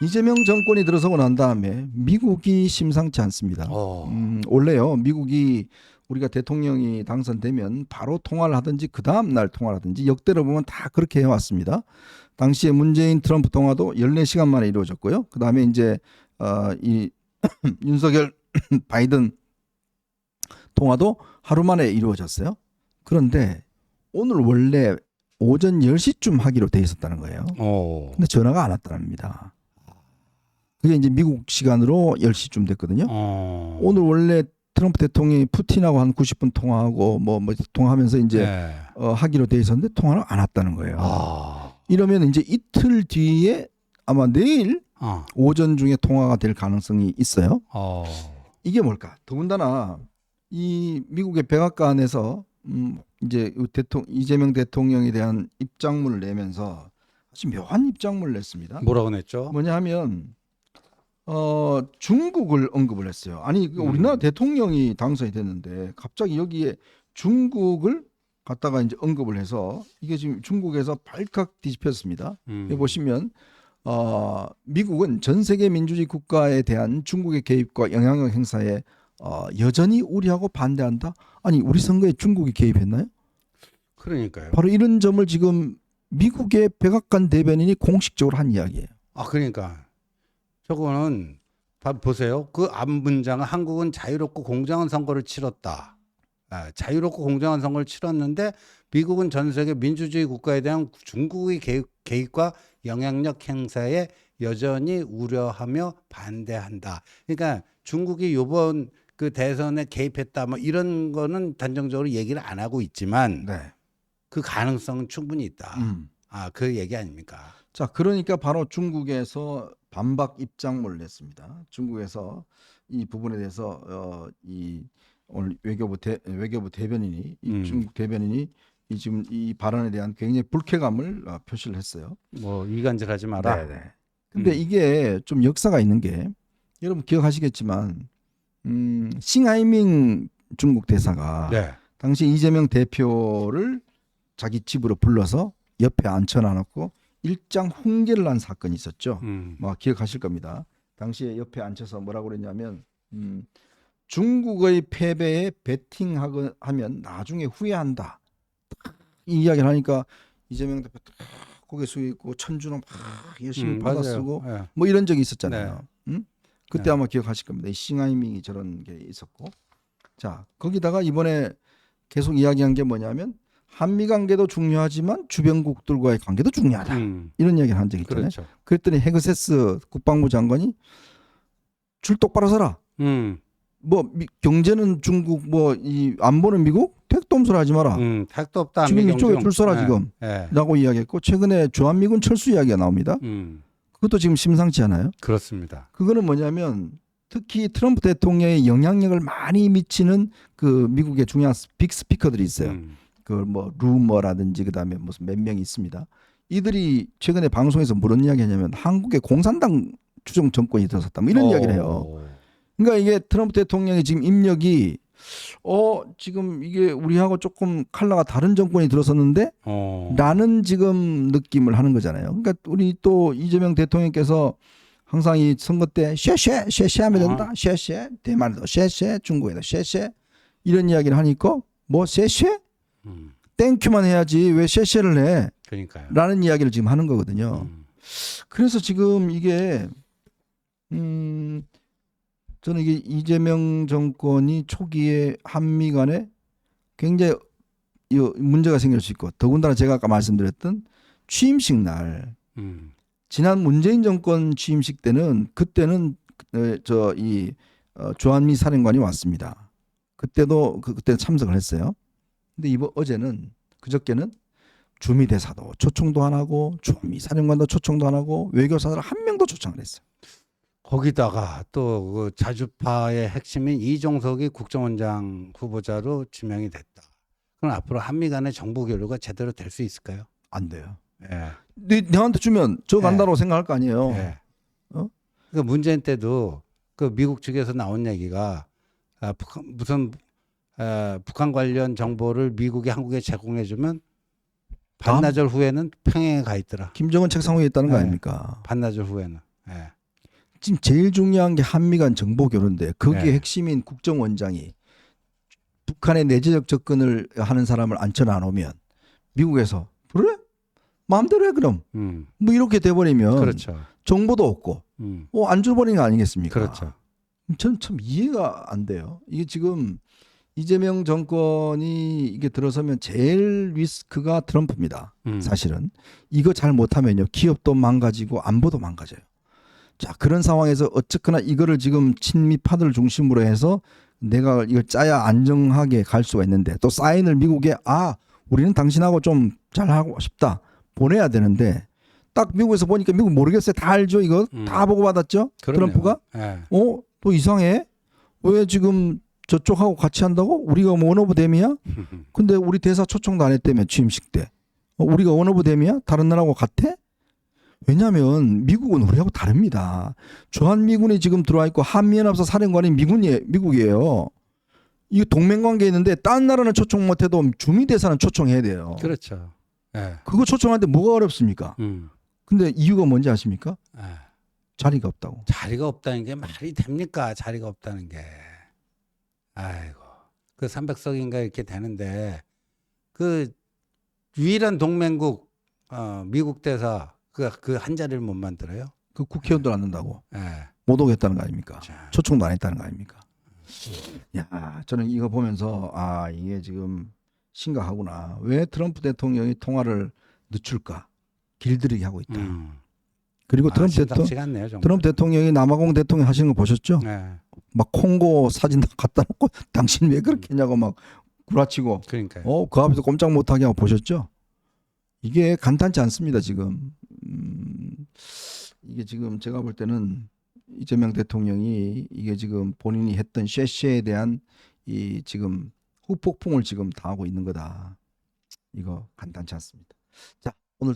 이재명 정권이 들어서고 난 다음에 미국이 심상치 않습니다. 원래요, 미국이 우리가 대통령이 당선되면 바로 통화를 하든지 그 다음 날 통화를 하든지 역대로 보면 다 그렇게 해왔습니다. 당시에 문재인 트럼프 통화도 14시간 만에 이루어졌고요. 그 다음에 이제 이 윤석열 바이든 통화도 하루 만에 이루어졌어요. 그런데 오늘 원래 오전 10시쯤 하기로 돼 있었다는 거예요. 근데 전화가 안 왔다는 겁니다. 그게 이제 미국 시간으로 10시쯤 됐거든요. 오늘 원래 트럼프 대통령이 푸틴하고 한 90분 통화하고 뭐 통화하면서 이제 네. 하기로 돼 있었는데 통화를 안 왔다는 거예요. 이러면 이제 이틀 뒤에 아마 내일 오전 중에 통화가 될 가능성이 있어요. 이게 뭘까? 더군다나 이 미국의 백악관에서 이제 이재명 대통령에 대한 입장문을 내면서 아주 묘한 입장문을 냈습니다. 뭐라고 냈죠? 뭐냐 하면 중국을 언급을 했어요. 아니 우리나라 대통령이 당선이 됐는데 갑자기 여기에 중국을 갖다가 이제 언급을 해서 이게 지금 중국에서 발칵 뒤집혔습니다. 여기 보시면 미국은 전 세계 민주주의 국가에 대한 중국의 개입과 영향력 행사에 여전히 우려하고 반대한다. 아니 우리 선거에 중국이 개입했나요? 그러니까요. 바로 이런 점을 지금 미국의 백악관 대변인이 공식적으로 한 이야기예요. 그러니까 저거는 보세요. 그 앞 문장은 한국은 자유롭고 공정한 선거를 치렀다. 자유롭고 공정한 선거를 치렀는데 미국은 전 세계 민주주의 국가에 대한 중국의 개입과 영향력 행사에 여전히 우려하며 반대한다. 그러니까 중국이 이번 그 대선에 개입했다 뭐 이런 거는 단정적으로 얘기를 안 하고 있지만 네. 그 가능성은 충분히 있다. 그 얘기 아닙니까? 자, 그러니까 바로 중국에서 반박 입장문을 냈습니다. 중국에서 이 부분에 대해서 이 오늘 외교부 대변인이 이 중국 대변인이 이 지금 이 발언에 대한 굉장히 불쾌감을 표시를 했어요. 뭐 이간질하지 마라. 네네. 근데 이게 좀 역사가 있는 게 여러분 기억하시겠지만 싱하이밍 중국 대사가 네. 당시 이재명 대표를 자기 집으로 불러서 옆에 앉혀놔놓고 일장 훈계를 한 사건이 있었죠. 뭐 기억하실 겁니다. 당시에 옆에 앉혀서 뭐라고 그랬냐면 중국의 패배에 베팅하면 나중에 후회한다. 이 이야기를 하니까 이재명 대표 딱 고개 숙이고 천주는 막 열심히 받아쓰고 네. 뭐 이런 적이 있었잖아요. 그때 아마 기억하실 겁니다. 이 싱하이밍이 저런 게 있었고, 자 거기다가 이번에 계속 이야기한 게 뭐냐면 한미 관계도 중요하지만 주변국들과의 관계도 중요하다. 이런 이야기를 한 적이 있잖아요. 그렇죠. 그랬더니 헤그세스 국방부 장관이 줄 똑바로 서라. 뭐 경제는 중국, 뭐 이 안보는 미국, 택도 엄수를 하지 마라. 택도 없다. 지금 이쪽에 줄 서라 지금. 네. 라고 이야기했고 최근에 주한미군 철수 이야기가 나옵니다. 그것도 지금 심상치 않아요. 그렇습니다. 그거는 뭐냐면 특히 트럼프 대통령의 영향력을 많이 미치는 그 미국의 중요한 빅 스피커들이 있어요. 그 뭐 루머라든지 그다음에 무슨 몇 명이 있습니다. 이들이 최근에 방송에서 무슨 이야기하냐면 한국의 공산당 추종 정권이 들어섰다. 뭐 이런 이야기를 해요. 그러니까 이게 트럼프 대통령의 지금 입력이 지금 이게 우리하고 조금 컬러가 다른 정권이 들어섰는데 라는 지금 느낌을 하는 거잖아요. 그러니까 우리 또 이재명 대통령께서 항상 이 선거 때 쉐쉐 하면 된다. 쉐쉐 대만에도 쉐쉐 중국에도 쉐쉐 이런 이야기를 하니까 뭐 쉐쉐 땡큐만 해야지 왜 쉐쉐를 해? 그러니까요. 라는 이야기를 지금 하는 거거든요. 그래서 지금 이게 저는 이게 이재명 정권이 초기에 한미 간에 굉장히 문제가 생길 수 있고 더군다나 제가 아까 말씀드렸던 취임식 날 지난 문재인 정권 취임식 때는 그때는 주한미 사령관이 왔습니다. 그때도 그때 참석을 했어요. 근데 어제는 그저께는 주미 대사도 초청도 안 하고 주한미 사령관도 초청도 안 하고 외교사들 한 명도 초청을 했어요. 거기다가 또 그 자주파의 핵심인 이종석이 국정원장 후보자로 지명이 됐다. 그럼 앞으로 한미 간의 정보 교류가 제대로 될 수 있을까요? 안 돼요. 네. 내한테 주면 저 간다고 생각할 거 아니에요. 네. 그 문재인 때도 그 미국 측에서 나온 얘기가 북한 관련 정보를 미국이 한국에 제공해주면 반나절 후에는 평양에 가 있더라. 김정은 책상 위에 있다는 거 네. 아닙니까? 반나절 후에는. 예. 지금 제일 중요한 게 한미 간 정보 교류인데 거기에 네. 핵심인 국정원장이 북한의 내재적 접근을 하는 사람을 앉혀놔 놓으면 미국에서 그래? 마음대로 해 그럼 뭐 이렇게 돼버리면 그렇죠. 정보도 없고 안 줘버리는 거 아니겠습니까? 그렇죠. 저는 참 이해가 안 돼요. 이게 지금 이재명 정권이 이게 들어서면 제일 리스크가 트럼프입니다. 사실은 이거 잘 못하면요 기업도 망가지고 안보도 망가져요. 자 그런 상황에서 어쨌거나 이거를 지금 친미파들 중심으로 해서 내가 이걸 짜야 안정하게 갈 수가 있는데 또 사인을 미국에 우리는 당신하고 좀 잘하고 싶다 보내야 되는데 딱 미국에서 보니까 미국 모르겠어요. 다 알죠 이거 다 보고 받았죠. 그러네요. 트럼프가 예. 또 이상해 왜 지금 저쪽하고 같이 한다고? 우리가 뭐 원오브댐이야? 근데 우리 대사 초청도 안 했다며 취임식 때. 우리가 원오브댐이야? 다른 나라하고 같아? 왜냐하면 미국은 우리하고 다릅니다. 주한미군이 지금 들어와 있고 한미연합사 사령관이 미국이에요. 이거 동맹관계 있는데 딴 나라는 초청 못해도 주미대사는 초청해야 돼요. 그렇죠. 예. 그거 초청하는데 뭐가 어렵습니까? 근데 이유가 뭔지 아십니까? 예. 자리가 없다고. 자리가 없다는 게 말이 됩니까? 자리가 없다는 게. 아이고. 그 300석인가 이렇게 되는데 그 유일한 동맹국 미국 대사 그 한 자리를 못 만들어요? 그 국회의원도 안 된다고. 예. 못 오겠다는 거 아닙니까? 자. 초청도 안 했다는 거 아닙니까? 야, 저는 이거 보면서 이게 지금 심각하구나. 왜 트럼프 대통령이 통화를 늦출까? 길들이게 하고 있다. 그리고 심상치가 않네요, 정말. 트럼프 대통령이 남아공 대통령 하시는 거 보셨죠? 예. 막 콩고 사진 다 갖다 놓고 당신 왜 그렇게 했냐고 막 구라치고 그러니까요. 그 앞에서 꼼짝 못하게 하고 보셨죠? 이게 간단치 않습니다 지금. 이게 지금 제가 볼 때는 이재명 대통령이 이게 지금 본인이 했던 쉐쉐에 대한 이 지금 후폭풍을 지금 당하고 있는 거다. 이거 간단치 않습니다. 자, 오늘 또